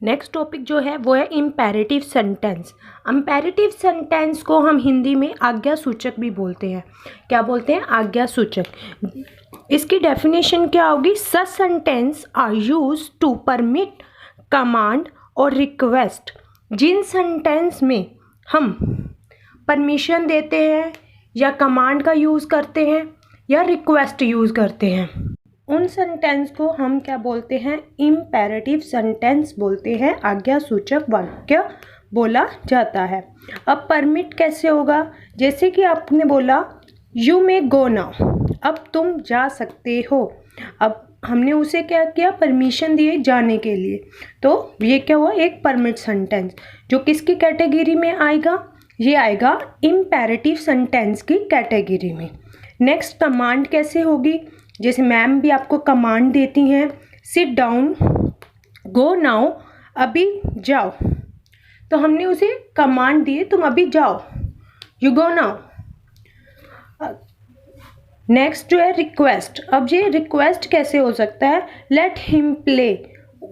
Next topic जो है वो है इम्पेरेटिव सेंटेंस। इम्पेरेटिव सेंटेंस को हम हिंदी में आज्ञा सूचक भी बोलते हैं। क्या बोलते हैं? आज्ञा सूचक। इसकी डेफिनेशन क्या होगी? Such sentence are use to permit, command और रिक्वेस्ट। जिन सेंटेंस में हम परमिशन देते हैं या कमांड का यूज़ करते हैं या रिक्वेस्ट यूज़ करते हैं, उन सेंटेंस को हम क्या बोलते हैं? इम्पेरेटिव सेंटेंस बोलते हैं। आज्ञा सूचक वाक्य बोला जाता है। अब परमिट कैसे होगा? जैसे कि आपने बोला यू मे गो नाउ, अब तुम जा सकते हो। अब हमने उसे क्या किया? परमिशन दिए जाने के लिए। तो ये क्या हुआ? एक परमिट सेंटेंस। जो किसकी कैटेगरी में आएगा? ये आएगा इम्पेरेटिव सेंटेंस की कैटेगरी में। नेक्स्ट कमांड कैसे होगी? जैसे मैम भी आपको कमांड देती हैं, सिट डाउन, गो नाउ, अभी जाओ, तो हमने उसे कमांड दी, तुम अभी जाओ, यू गो नाउ। नेक्स्ट जो है रिक्वेस्ट। अब ये रिक्वेस्ट कैसे हो सकता है? लेट हिम प्ले,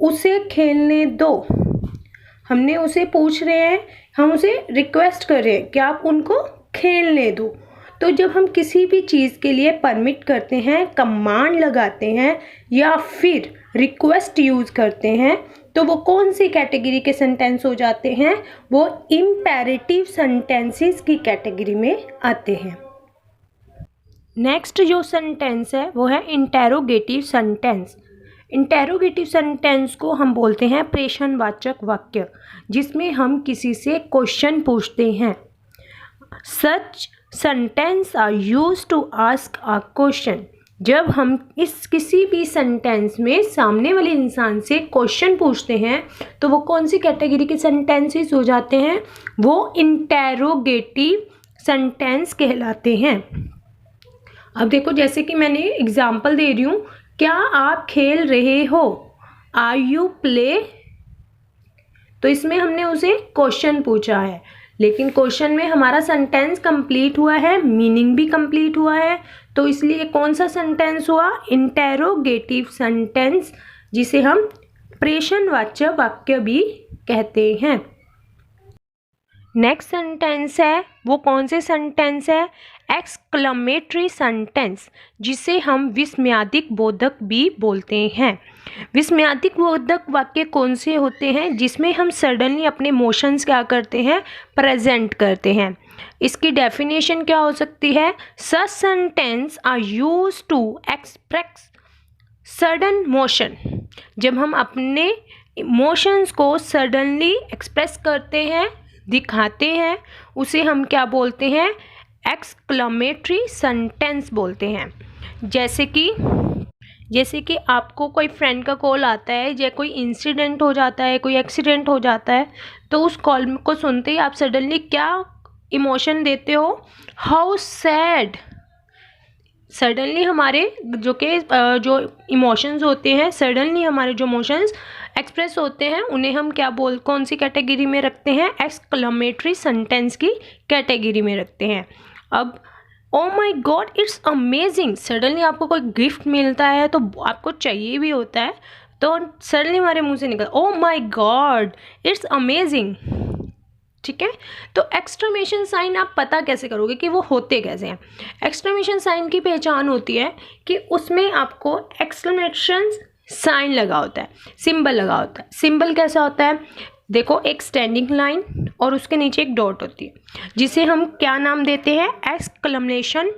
उसे खेलने दो। हमने उसे पूछ रहे हैं, हम उसे रिक्वेस्ट कर रहे हैं कि आप उनको खेलने दो। तो जब हम किसी भी चीज़ के लिए परमिट करते हैं, कमांड लगाते हैं या फिर रिक्वेस्ट यूज़ करते हैं, तो वो कौन सी कैटेगरी के सेंटेंस हो जाते हैं? वो इम्पेरेटिव सेंटेंसेस की कैटेगरी में आते हैं। नेक्स्ट जो सेंटेंस है वो है इंटेरोगेटिव सेंटेंस। इंटेरोगेटिव सेंटेंस को हम बोलते हैं प्रश्नवाचक वाक्य, जिसमें हम किसी से क्वेश्चन पूछते हैं। Such sentence are use to ask a question. जब हम इस किसी भी सेंटेंस में सामने वाले इंसान से क्वेश्चन पूछते हैं, तो वो कौन सी कैटेगरी के सेंटेंसेस हो जाते हैं? वो इंटेरोगेटिव सेंटेंस कहलाते हैं। अब देखो, जैसे कि मैंने एग्जाम्पल दे रही हूँ, क्या आप खेल रहे हो? Are you play? तो इसमें हमने उसे क्वेश्चन पूछा है, लेकिन क्वेश्चन में हमारा सेंटेंस कंप्लीट हुआ है, मीनिंग भी कंप्लीट हुआ है, तो इसलिए कौन सा सेंटेंस हुआ? इंटेरोगेटिव सेंटेंस, जिसे हम प्रश्नवाचक वाक्य भी कहते हैं। नेक्स्ट सेंटेंस है वो कौन से सेंटेंस है? एक्सक्लेमेटरी सेंटेंस, जिसे हम विस्मयादिक बोधक भी बोलते हैं। विस्मयादिक बोधक वाक्य कौन से होते हैं? जिसमें हम सडनली अपने इमोशंस क्या करते हैं? प्रेजेंट करते हैं। इसकी डेफिनेशन क्या हो सकती है? Such sentence are use to express sudden motion. जब हम अपने इमोशंस को सडनली एक्सप्रेस करते हैं, दिखाते हैं, उसे हम क्या बोलते हैं? एक्सक्लेमेटरी सेंटेंस बोलते हैं। जैसे कि आपको कोई फ्रेंड का कॉल आता है या कोई इंसिडेंट हो जाता है, कोई एक्सीडेंट हो जाता है, तो उस कॉल को सुनते ही आप सडनली क्या इमोशन देते हो? How sad. सडनली हमारे जो इमोशंस होते हैं, सडनली हमारे जो इमोशंस एक्सप्रेस होते हैं, उन्हें हम कौन सी कैटेगरी में रखते हैं? एक्सक्लेमेटरी सेंटेंस की कैटेगरी में रखते हैं। अब ओ माई गॉड इट्स अमेजिंग, सडनली आपको कोई गिफ्ट मिलता है तो आपको चाहिए भी होता है, तो सडनली हमारे मुंह से निकल ओ माई गॉड इट्स अमेजिंग। ठीक है, तो एक्सक्लेमेशन साइन आप पता कैसे करोगे कि वो होते कैसे हैं? एक्सक्लेमेशन साइन की पहचान होती है कि उसमें आपको एक्सक्लेमेशन साइन लगा होता है, सिंबल लगा होता है। सिंबल कैसा होता है? देखो, एक स्टैंडिंग लाइन और उसके नीचे एक डॉट होती है, जिसे हम क्या नाम देते हैं? एक्सक्लेमेशन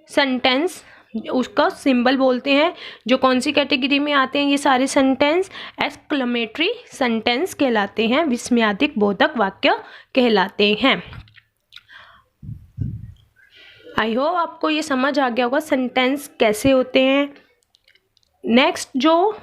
सेंटेंस, उसका सिंबल बोलते हैं। जो कौन सी कैटेगरी में आते हैं ये सारे सेंटेंस? एक्सक्लेमेटरी सेंटेंस कहलाते हैं, विस्मयादिक बोधक वाक्य कहलाते हैं। आई होप आपको ये समझ आ गया होगा सेंटेंस कैसे होते हैं। नेक्स्ट जो